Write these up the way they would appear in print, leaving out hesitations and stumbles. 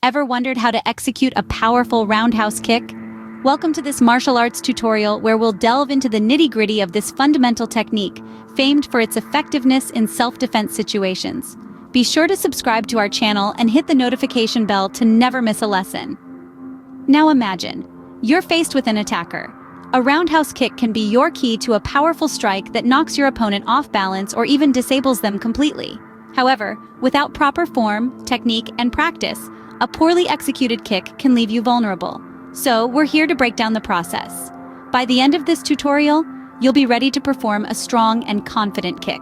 Ever wondered how to execute a powerful roundhouse kick? Welcome to this martial arts tutorial where we'll delve into the nitty-gritty of this fundamental technique, famed for its effectiveness in self-defense situations. Be sure to subscribe to our channel and hit the notification bell to never miss a lesson. Now imagine, you're faced with an attacker. A roundhouse kick can be your key to a powerful strike that knocks your opponent off balance or even disables them completely. However, without proper form, technique, and practice, a poorly executed kick can leave you vulnerable. So, we're here to break down the process. By the end of this tutorial, you'll be ready to perform a strong and confident kick.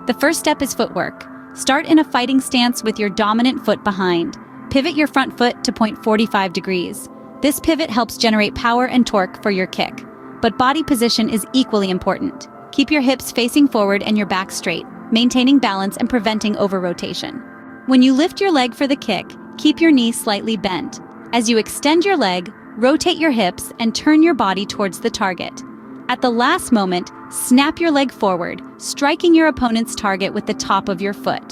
The first step is footwork. Start in a fighting stance with your dominant foot behind. Pivot your front foot to point 45 degrees. This pivot helps generate power and torque for your kick. But body position is equally important. Keep your hips facing forward and your back straight, maintaining balance and preventing over-rotation. When you lift your leg for the kick, keep your knee slightly bent. As you extend your leg, rotate your hips and turn your body towards the target. At the last moment, snap your leg forward, striking your opponent's target with the top of your foot.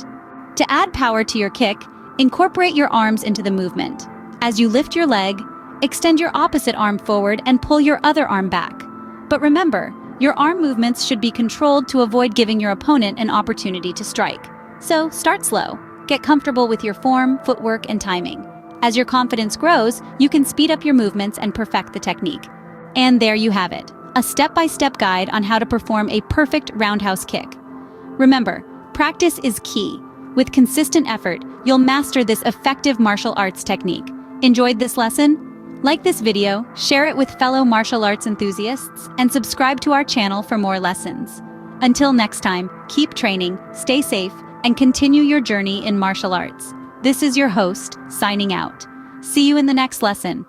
To add power to your kick, incorporate your arms into the movement. As you lift your leg, extend your opposite arm forward and pull your other arm back. But remember, your arm movements should be controlled to avoid giving your opponent an opportunity to strike. So start slow. Get comfortable with your form, footwork, and timing. As your confidence grows, you can speed up your movements and perfect the technique. And there you have it, a step-by-step guide on how to perform a perfect roundhouse kick. Remember, practice is key. With consistent effort, you'll master this effective martial arts technique. Enjoyed this lesson? Like this video, share it with fellow martial arts enthusiasts, and subscribe to our channel for more lessons. Until next time, keep training, stay safe, and continue your journey in martial arts. This is your host, signing out. See you in the next lesson.